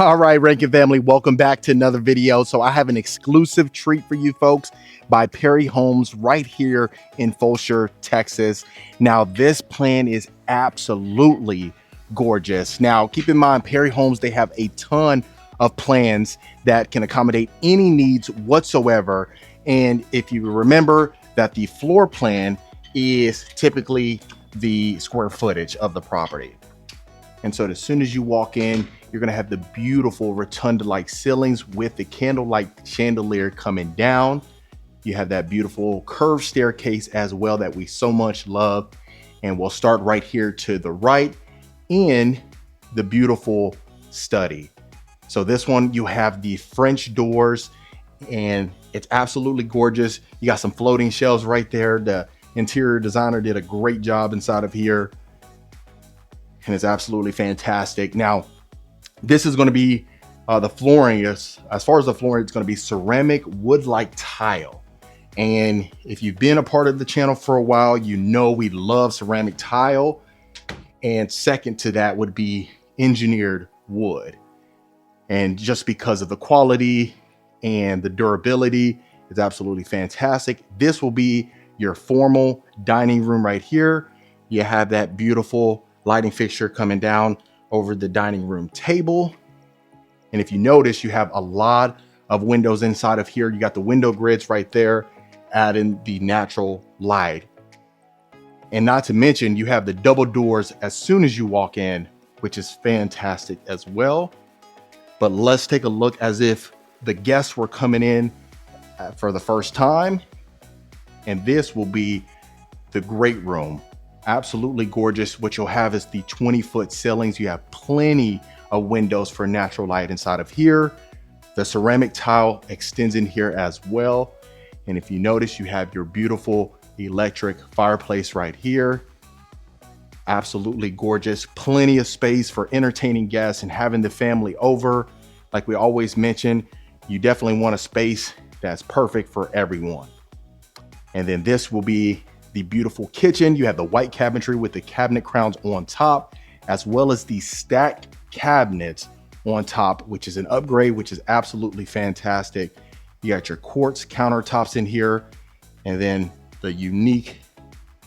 All right, Rankin family, welcome back to another video. So I have an exclusive treat for you folks by Perry Homes right here in Fulshear, Texas. Now, this plan is absolutely gorgeous. Now, keep in mind, Perry Homes, they have a ton of plans that can accommodate any needs whatsoever. And if you remember that the floor plan is typically the square footage of the property. And so as soon as you walk in, you're gonna have the beautiful rotunda-like ceilings with the candlelight chandelier coming down. You have that beautiful curved staircase as well that we so much love. And we'll start right here to the right in the beautiful study. So this one, you have the French doors and it's absolutely gorgeous. You got some floating shelves right there. The interior designer did a great job inside of here. And it's absolutely fantastic. Now, this is going to be the flooring. As far as the flooring, it's going to be ceramic wood-like tile. And if you've been a part of the channel for a while, you know we love ceramic tile. And second to that would be engineered wood. And just because of the quality and the durability, it's absolutely fantastic. This will be your formal dining room right here. You have that beautiful lighting fixture coming down over the dining room table. And if you notice, you have a lot of windows inside of here. You got the window grids right there, adding the natural light. And not to mention, you have the double doors as soon as you walk in, which is fantastic as well. But let's take a look as if the guests were coming in for the first time. And this will be the great room. Absolutely gorgeous. What you'll have is the 20-foot ceilings. You have plenty of windows for natural light inside of here. The ceramic tile extends in here as well. And if you notice, you have your beautiful electric fireplace right here. Absolutely gorgeous. Plenty of space for entertaining guests and having the family over. Like we always mention, you definitely want a space that's perfect for everyone. And then this will be the beautiful kitchen. You have the white cabinetry with the cabinet crowns on top, as well as the stacked cabinets on top, which is an upgrade, which is absolutely fantastic. You got your quartz countertops in here, and then the unique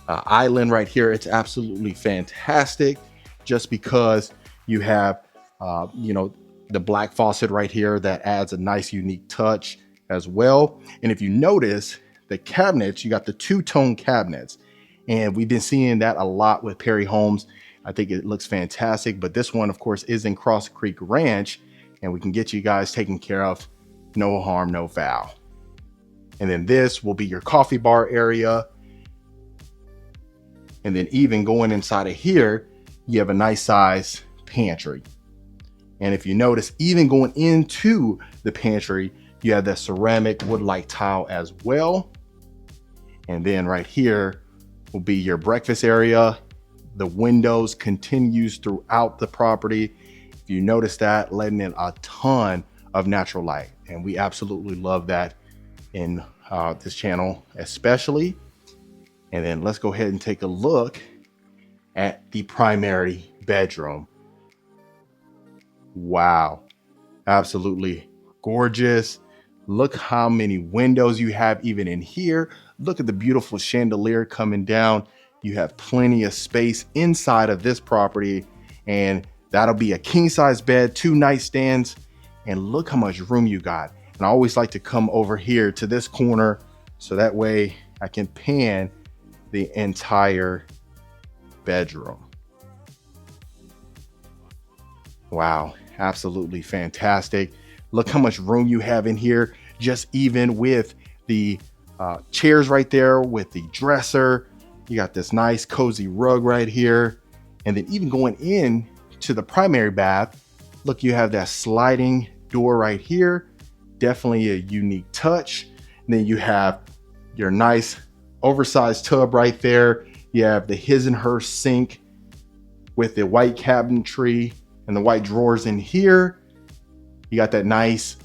island right here. It's absolutely fantastic just because you have, the black faucet right here that adds a nice unique touch as well. And if you notice, the cabinets, you got the two-tone cabinets, and we've been seeing that a lot with Perry Homes. I think it looks fantastic, but this one, of course, is in Cross Creek Ranch, and we can get you guys taken care of, no harm, no foul. And then this will be your coffee bar area. And then even going inside of here, you have a nice size pantry. And if you notice, even going into the pantry, you have that ceramic wood-like tile as well. And then right here will be your breakfast area. The windows continues throughout the property. If you notice that, letting in a ton of natural light. And we absolutely love that in this channel, especially. And then let's go ahead and take a look at the primary bedroom. Wow, absolutely gorgeous. Look how many windows you have even in here. Look at the beautiful chandelier coming down. You have plenty of space inside of this property, and that'll be a king size bed, 2 nightstands, and look how much room you got. And I always like to come over here to this corner so that way I can pan the entire bedroom. Wow, absolutely fantastic. Look how much room you have in here, just even with the chairs right there with the dresser. You got this nice cozy rug right here. And then even going in to the primary bath, look, you have that sliding door right here. Definitely a unique touch. And then you have your nice oversized tub right there. You have the his and her sink with the white cabinetry and the white drawers in here. You got that nice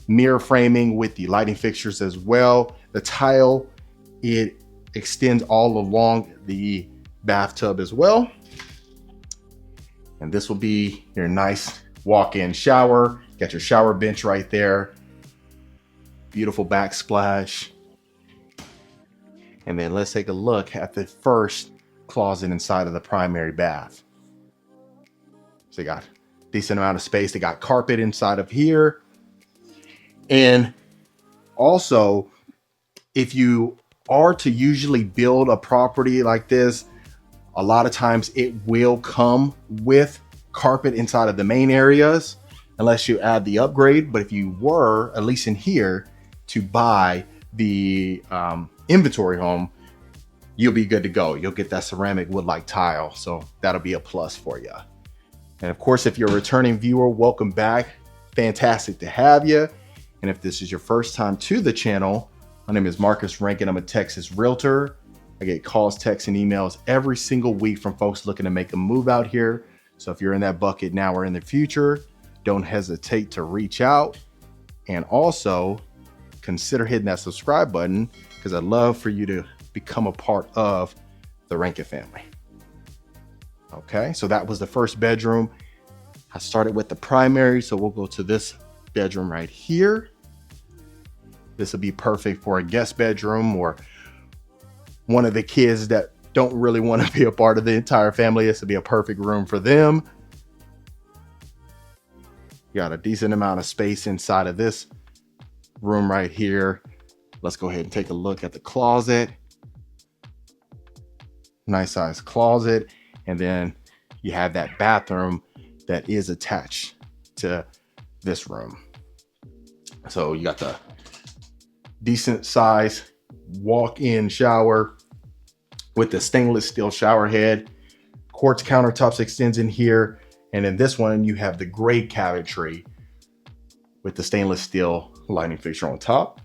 mirror framing with the lighting fixtures as well. The tile, it extends all along the bathtub as well. And this will be your nice walk-in shower, got your shower bench right there, beautiful backsplash. And then let's take a look at the first closet inside of the primary bath. So you got a decent amount of space. They got carpet inside of here. And also, if you are to usually build a property like this, a lot of times it will come with carpet inside of the main areas, unless you add the upgrade. But if you were, at least in here, to buy the inventory home, you'll be good to go. You'll get that ceramic wood-like tile. So that'll be a plus for you. And of course, if you're a returning viewer, welcome back. Fantastic to have you. And if this is your first time to the channel, my name is Marcus Rankin. I'm a Texas realtor. I get calls, texts, and emails every single week from folks looking to make a move out here. So if you're in that bucket now or in the future, don't hesitate to reach out. And also consider hitting that subscribe button, because I'd love for you to become a part of the Rankin family. Okay, so that was the first bedroom. I started with the primary, so we'll go to this bedroom right here. This will be perfect for a guest bedroom or one of the kids that don't really want to be a part of the entire family. This will be a perfect room for them. You got a decent amount of space inside of this room right here. Let's go ahead and take a look at the closet. Nice size closet. And then you have that bathroom that is attached to this room. So you got the decent size walk-in shower with the stainless steel shower head. Quartz countertops extends in here. And in this one, you have the gray cabinetry with the stainless steel lighting fixture on top.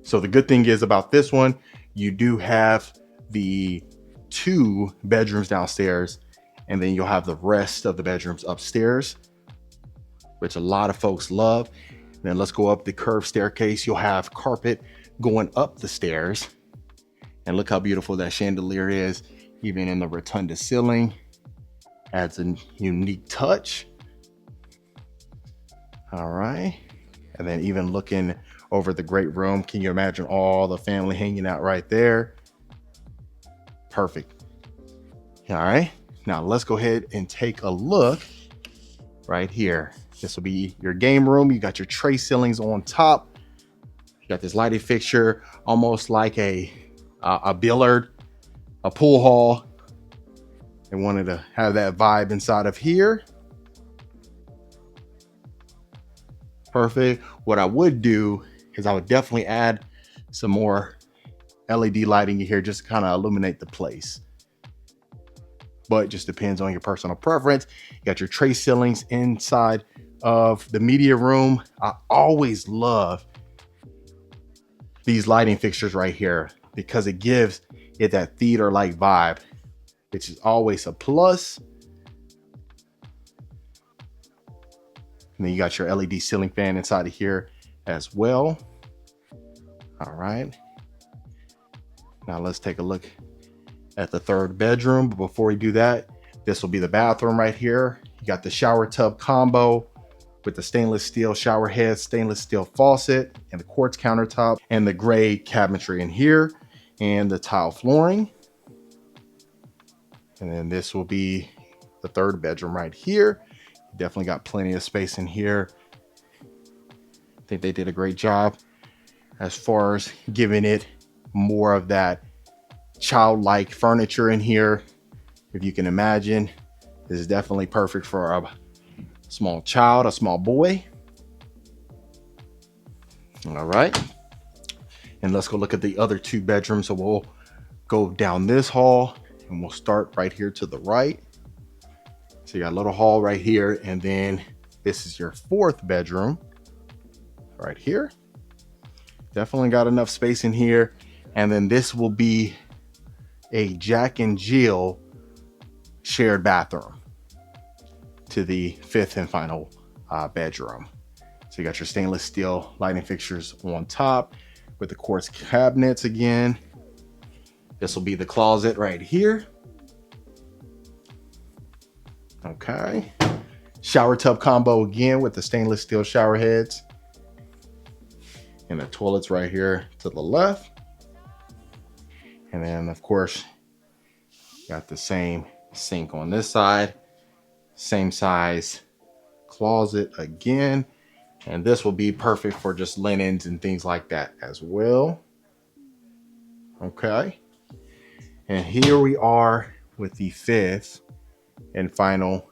So the good thing is about this one, you do have the 2 bedrooms downstairs, and then you'll have the rest of the bedrooms upstairs, which a lot of folks love. And then let's go up the curved staircase. You'll have carpet going up the stairs, and look how beautiful that chandelier is, even in the rotunda ceiling. Adds a unique touch. All right. And then even looking over the great room, can you imagine all the family hanging out right there? Perfect. All right. Now let's go ahead and take a look right here. This will be your game room. You got your tray ceilings on top. You got this lighting fixture, almost like a billiard, a pool hall. They wanted to have that vibe inside of here. Perfect. What I would do is I would definitely add some more LED lighting in here just to kind of illuminate the place. But it just depends on your personal preference. You got your tray ceilings inside of the media room. I always love these lighting fixtures right here because it gives it that theater-like vibe, which is always a plus. And then you got your LED ceiling fan inside of here as well. All right. Now let's take a look at the third bedroom. But before we do that, this will be the bathroom right here. You got the shower tub combo with the stainless steel shower head, stainless steel faucet, and the quartz countertop, and the gray cabinetry in here, and the tile flooring. And then this will be the third bedroom right here. Definitely got plenty of space in here. I think they did a great job as far as giving it more of that childlike furniture in here. If you can imagine, this is definitely perfect for a small child, a small boy. All right. And let's go look at the other 2 bedrooms. So we'll go down this hall and we'll start right here to the right. So you got a little hall right here, and then this is your 4th bedroom right here. Definitely got enough space in here. And then this will be a Jack and Jill shared bathroom to the 5th and final bedroom. So you got your stainless steel lighting fixtures on top with the quartz cabinets again. This will be the closet right here. Okay, Shower tub combo again with the stainless steel shower heads. And the toilet's right here to the left. And then of course, got the same sink on this side, same size closet again. And this will be perfect for just linens and things like that as well. Okay. And here we are with the fifth and final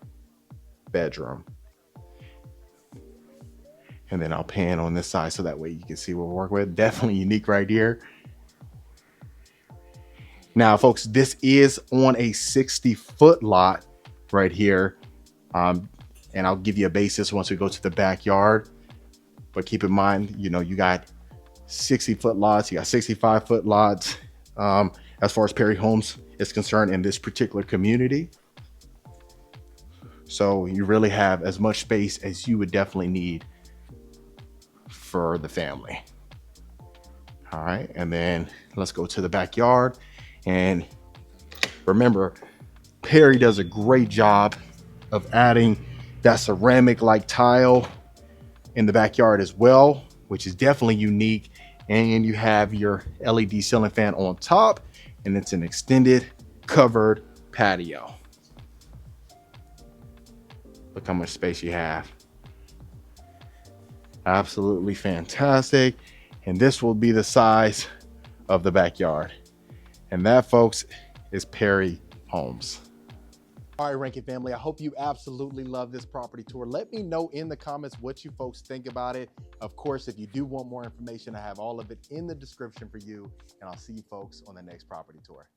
bedroom. And then I'll pan on this side so that way you can see what we're working with. Definitely unique right here. Now, folks, this is on a 60-foot lot right here. And I'll give you a basis once we go to the backyard. But keep in mind, you know, you got 60-foot lots, you got 65-foot lots. As far as Perry Homes is concerned in this particular community. So you really have as much space as you would definitely need for the family. All right, and then let's go to the backyard. And remember, Perry does a great job of adding that ceramic like tile in the backyard as well, which is definitely unique. And you have your LED ceiling fan on top, and it's an extended covered patio. Look how much space you have. Absolutely fantastic. And this will be the size of the backyard. And that, folks, is Perry Homes. All right, Rankin family, I hope you absolutely love this property tour. Let me know in the comments what you folks think about it. Of course, if you do want more information, I have all of it in the description for you. And I'll see you folks on the next property tour.